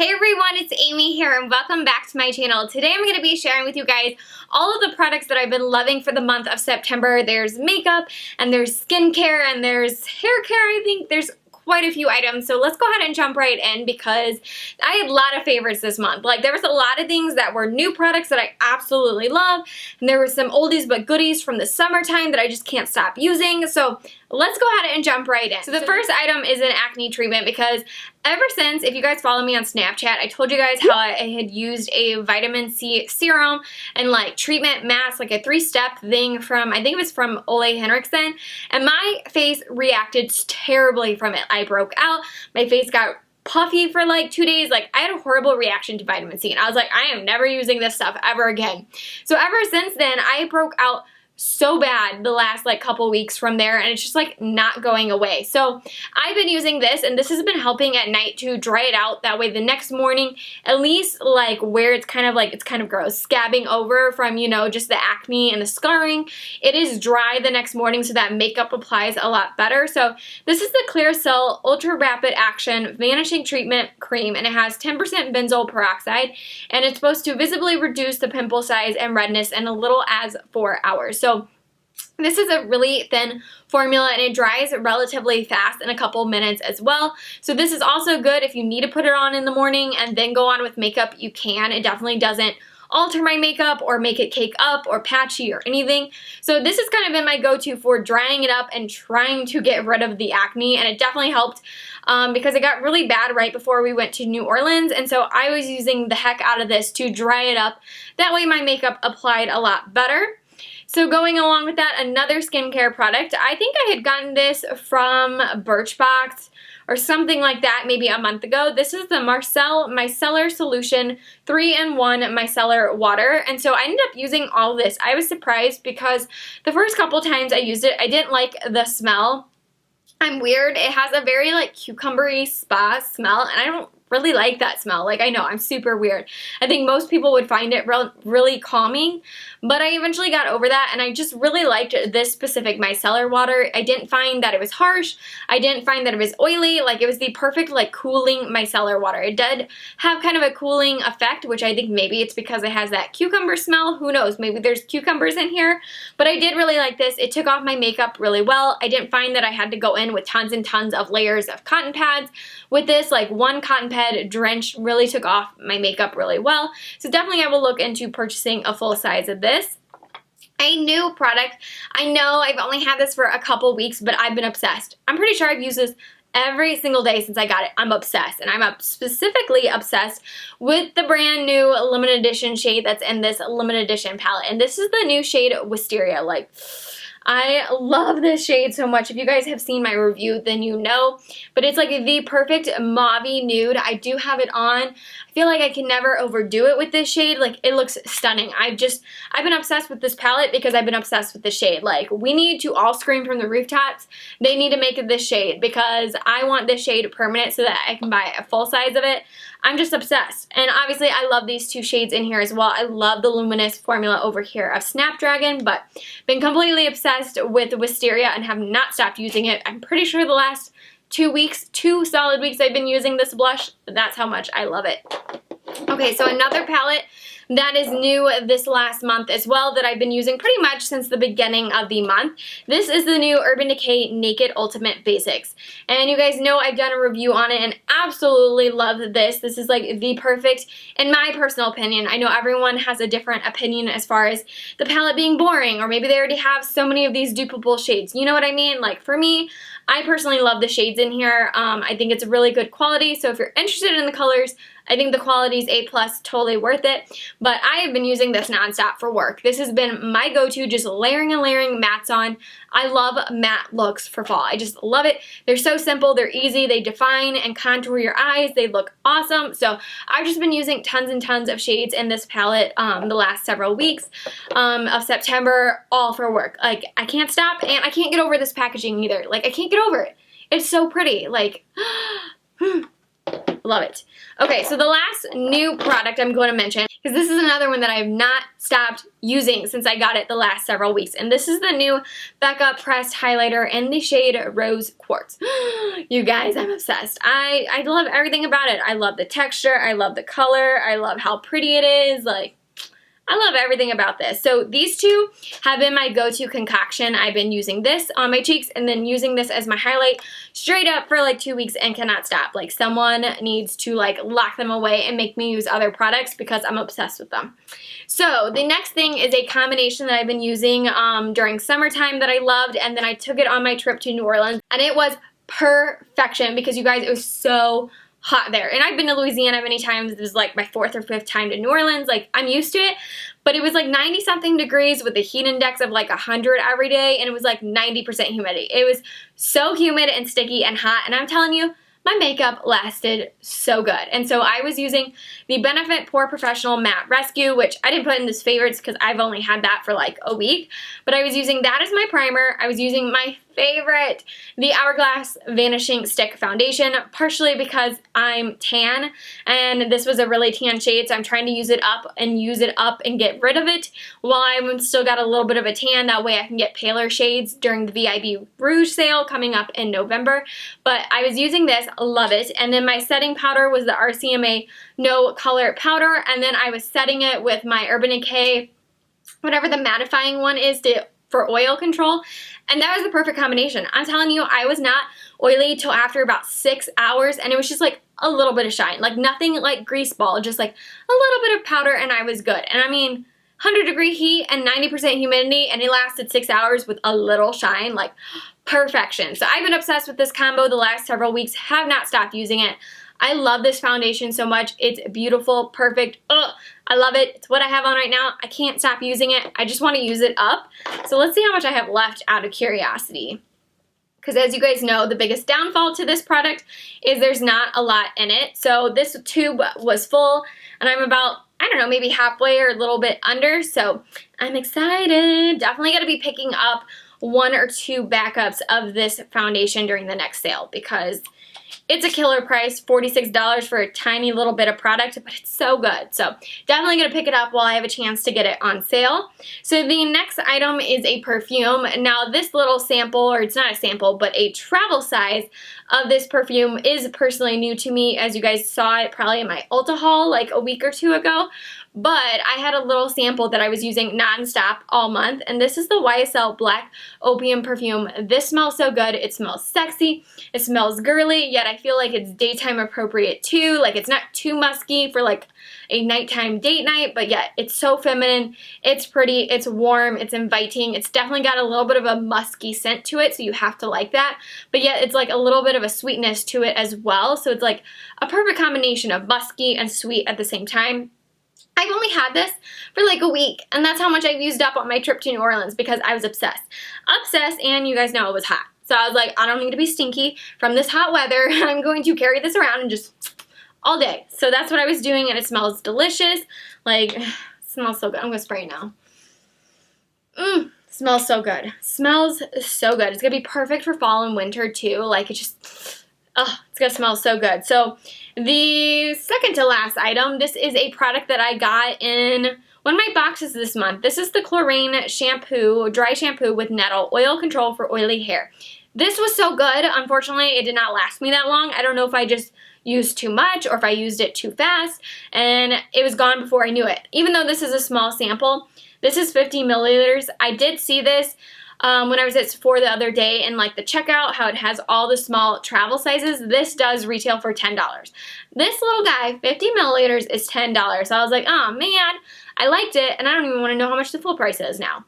Hey everyone, it's Amy here and welcome back to my channel. Today I'm going to be sharing with you guys all of the products that I've been loving for the month of September. There's makeup and there's skincare and there's hair care. I think there's quite a few items, so let's go ahead and jump right in because I had a lot of favorites this month. Like, there was a lot of things that were new products that I absolutely love, and there were some oldies but goodies from the summertime that I just can't stop using. So let's go ahead and jump right in. So the first item is an acne treatment because ever since, if you guys follow me on Snapchat, I told you guys how I had used a vitamin C serum and like treatment mask, like a 3-step thing from, I think it was from Ole Henriksen, and my face reacted terribly from it. I broke out, my face got puffy for like 2 days. Like, I had a horrible reaction to vitamin C, and I was like, I am never using this stuff ever again. So ever since then, I broke out so bad the last like couple weeks from there, and it's just like not going away. So I've been using this, and this has been helping at night to dry it out. That way the next morning, at least like where it's kind of gross, scabbing over from, you know, just the acne and the scarring, it is dry the next morning, so that makeup applies a lot better. So this is the Clear Cell Ultra Rapid Action Vanishing Treatment Cream, and it has 10% benzoyl peroxide, and it's supposed to visibly reduce the pimple size and redness in as little as 4 hours. So this is a really thin formula, and it dries relatively fast in a couple minutes as well. So this is also good if you need to put it on in the morning and then go on with makeup, you can. It definitely doesn't alter my makeup or make it cake up or patchy or anything. So this has kind of been my go-to for drying it up and trying to get rid of the acne, and it definitely helped because it got really bad right before we went to New Orleans, and so I was using the heck out of this to dry it up. That way my makeup applied a lot better. So going along with that, another skincare product. I think I had gotten this from Birchbox or something like that maybe a month ago. This is the Micellar Solution 3-in-1 Micellar Water. And so I ended up using all this. I was surprised because the first couple times I used it, I didn't like the smell. I'm weird. It has a very like cucumbery spa smell, and I don't really like that smell. Like, I know I'm super weird. I think most people would find it really calming, but I eventually got over that, and I just really liked this specific micellar water. I didn't find that it was harsh. I didn't find that it was oily. Like, it was the perfect like cooling micellar water. It did have kind of a cooling effect, which I think maybe it's because it has that cucumber smell. Who knows? Maybe there's cucumbers in here, but I did really like this. It took off my makeup really well. I didn't find that I had to go in with tons and tons of layers of cotton pads. With this, like one cotton pad drenched really took off my makeup really well. So definitely I will look into purchasing a full size of this. A new product. I know I've only had this for a couple weeks, but I've been obsessed. I'm pretty sure I've used this every single day since I got it. I'm obsessed, and I'm specifically obsessed with the brand new limited edition shade that's in this limited edition palette. And this is the new shade Wisteria. Like, I love this shade so much. If you guys have seen my review, then you know. But it's like the perfect mauve-y nude. I do have it on. I feel like I can never overdo it with this shade. Like, it looks stunning. I've been obsessed with this palette because I've been obsessed with the shade. Like, we need to all scream from the rooftops. They need to make it this shade because I want this shade permanent so that I can buy a full size of it. I'm just obsessed. And obviously I love these two shades in here as well. I love the luminous formula over here of Snapdragon, but been completely obsessed with Wisteria and have not stopped using it. I'm pretty sure the last 2 solid weeks I've been using this blush. That's how much I love it. Okay, so another palette that is new this last month as well that I've been using pretty much since the beginning of the month. This is the new Urban Decay Naked Ultimate Basics. And you guys know I've done a review on it and absolutely love this. This is like the perfect, in my personal opinion. I know everyone has a different opinion as far as the palette being boring, or maybe they already have so many of these duplicable shades. You know what I mean? Like, for me, I personally love the shades in here. I think it's a really good quality. So if you're interested in the colors, I think the quality is A+, totally worth it. But I have been using this nonstop for work. This has been my go-to, just layering and layering mattes on. I love matte looks for fall. I just love it. They're so simple, they're easy, they define and contour your eyes, they look awesome. So I've just been using tons and tons of shades in this palette the last several weeks of September, all for work. Like, I can't stop, and I can't get over this packaging either. Like, I can't get over it. It's so pretty. Like, Love it. Okay, so the last new product I'm going to mention, because this is another one that I have not stopped using since I got it the last several weeks. And this is the new Becca Pressed Highlighter in the shade Rose Quartz. You guys, I'm obsessed. I love everything about it. I love the texture. I love the color. I love how pretty it is. Like, I love everything about this. So these two have been my go-to concoction. I've been using this on my cheeks and then using this as my highlight straight up for like 2 weeks and cannot stop. Like, someone needs to like lock them away and make me use other products because I'm obsessed with them. So the next thing is a combination that I've been using during summertime that I loved, and then I took it on my trip to New Orleans and it was perfection because, you guys, it was so hot there. And I've been to Louisiana many times. This was like my 4th or 5th time to New Orleans. Like, I'm used to it, but it was like 90 something degrees with a heat index of like 100 every day, and it was like 90% humidity. It was so humid and sticky and hot, and I'm telling you, my makeup lasted so good. And so I was using the Benefit Pore Professional Matte Rescue, which I didn't put in this favorites because I've only had that for like a week, but I was using that as my primer. I was using my favorite, the Hourglass Vanishing Stick Foundation, partially because I'm tan and this was a really tan shade, so I'm trying to use it up and get rid of it while I'm still got a little bit of a tan. That way I can get paler shades during the VIB Rouge sale coming up in November. But I was using this, love it. And then my setting powder was the RCMA No Color Powder, and then I was setting it with my Urban Decay, whatever the mattifying one is, for oil control, and that was the perfect combination. I'm telling you, I was not oily till after about 6 hours, and it was just like a little bit of shine, like nothing like grease ball, just like a little bit of powder, and I was good. And I mean, 100-degree heat and 90% humidity, and it lasted 6 hours with a little shine, like perfection. So I've been obsessed with this combo the last several weeks, have not stopped using it. I love this foundation so much. It's beautiful, perfect. Ugh, I love it. It's what I have on right now. I can't stop using it. I just want to use it up. So let's see how much I have left out of curiosity. Because as you guys know, the biggest downfall to this product is there's not a lot in it. So this tube was full, and I'm about, I don't know, maybe halfway or a little bit under. So I'm excited. Definitely going to be picking up 1 or 2 backups of this foundation during the next sale because it's a killer price, $46 for a tiny little bit of product, but it's so good. So definitely going to pick it up while I have a chance to get it on sale. So the next item is a perfume. Now this little sample, or it's not a sample, but a travel size of this perfume is personally new to me, as you guys saw it probably in my Ulta haul like a week or 2 ago. But I had a little sample that I was using nonstop all month, and this is the YSL Black Opium perfume. This smells so good. It smells sexy. It smells girly, yet I feel like it's daytime appropriate too. Like, it's not too musky for like a nighttime date night, but yet it's so feminine. It's pretty. It's warm. It's inviting. It's definitely got a little bit of a musky scent to it, so you have to like that. But yet it's like a little bit of a sweetness to it as well. So it's like a perfect combination of musky and sweet at the same time. I've only had this for like a week, and that's how much I've used up on my trip to New Orleans because I was obsessed. Obsessed, and you guys know it was hot. So I was like, I don't need to be stinky from this hot weather. I'm going to carry this around and just all day. So that's what I was doing, and it smells delicious. Like, it smells so good. I'm going to spray it now. Smells so good. Smells so good. It's going to be perfect for fall and winter too. Like, it just, oh, it's going to smell so good. So the second to last item, this is a product that I got in one of my boxes this month. This is the Chlorine Shampoo, Dry Shampoo with Nettle Oil Control for Oily Hair. This was so good. Unfortunately, it did not last me that long. I don't know if I just used too much or if I used it too fast, and it was gone before I knew it. Even though this is a small sample, this is 50 milliliters. I did see this when I was at Sephora the other day in like the checkout, how it has all the small travel sizes. This does retail for $10. This little guy, 50 milliliters, is $10. So I was like, oh man, I liked it, and I don't even want to know how much the full price is now.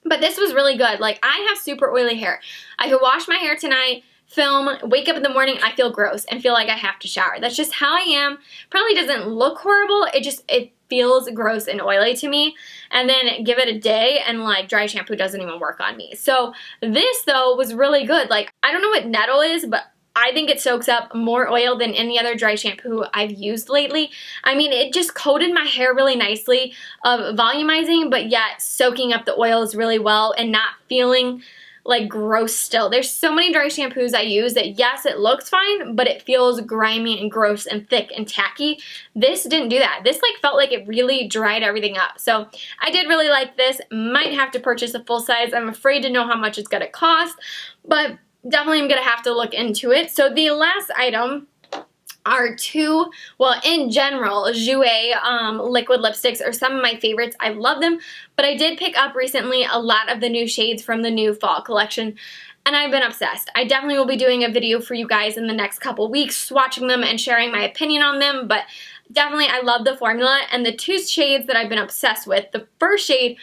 But this was really good. Like, I have super oily hair. I could wash my hair tonight, film, wake up in the morning, I feel gross and feel like I have to shower. That's just how I am. Probably doesn't look horrible. It feels gross and oily to me. And then give it a day and like dry shampoo doesn't even work on me. So this though was really good. Like, I don't know what Nettle is, but I think it soaks up more oil than any other dry shampoo I've used lately. I mean, it just coated my hair really nicely, volumizing, but yet soaking up the oils really well and not feeling like gross still. There's so many dry shampoos I use that yes, it looks fine, but it feels grimy and gross and thick and tacky. This didn't do that. This like felt like it really dried everything up. So I did really like this. Might have to purchase a full size. I'm afraid to know how much it's gonna cost, but definitely I'm gonna have to look into it. So the last item are two, well, in general, Jouer liquid lipsticks are some of my favorites. I love them, but I did pick up recently a lot of the new shades from the new fall collection, and I've been obsessed. I definitely will be doing a video for you guys in the next couple weeks, swatching them and sharing my opinion on them, but definitely I love the formula, and the two shades that I've been obsessed with, the first shade,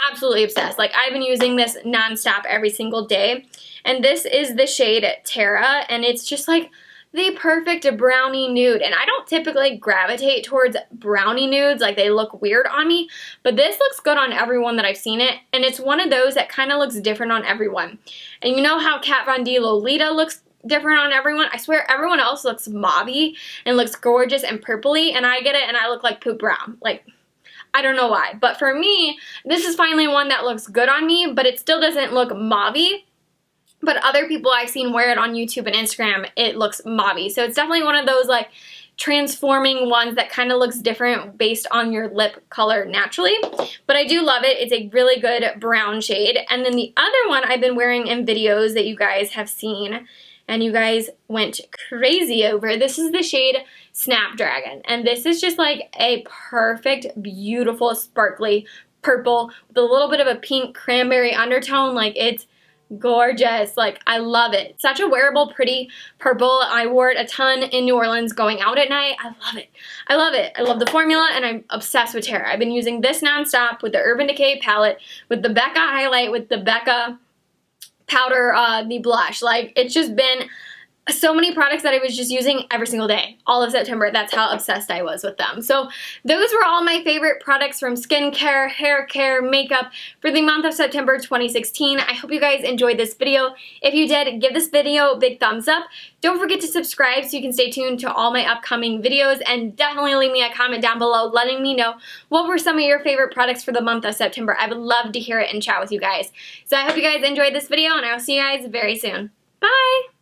absolutely obsessed. Like, I've been using this nonstop every single day, and this is the shade Terra, and it's just like the perfect brownie nude. And I don't typically gravitate towards brownie nudes, like they look weird on me, but this looks good on everyone that I've seen it, and it's one of those that kind of looks different on everyone. And you know how Kat Von D Lolita looks different on everyone? I swear everyone else looks mauvey and looks gorgeous and purpley, and I get it and I look like poop brown. Like, I don't know why, but for me, this is finally one that looks good on me, but it still doesn't look mauvey. But other people I've seen wear it on YouTube and Instagram, it looks mauvey. So it's definitely one of those like transforming ones that kind of looks different based on your lip color naturally. But I do love it. It's a really good brown shade. And then the other one I've been wearing in videos that you guys have seen and you guys went crazy over. This is the shade Snapdragon. And this is just like a perfect, beautiful, sparkly purple with a little bit of a pink cranberry undertone. Like, it's gorgeous. Like, I love it. Such a wearable, pretty purple. I wore it a ton in New Orleans going out at night. I love it. I love it. I love the formula, and I'm obsessed with Terra. I've been using this nonstop with the Urban Decay palette, with the Becca highlight, with the Becca powder, the blush. Like, it's just been so many products that I was just using every single day, all of September. That's how obsessed I was with them. So those were all my favorite products from skincare, hair care, makeup for the month of September 2016. I hope you guys enjoyed this video. If you did, give this video a big thumbs up. Don't forget to subscribe so you can stay tuned to all my upcoming videos, and definitely leave me a comment down below letting me know what were some of your favorite products for the month of September. I would love to hear it and chat with you guys. So I hope you guys enjoyed this video, and I will see you guys very soon. Bye!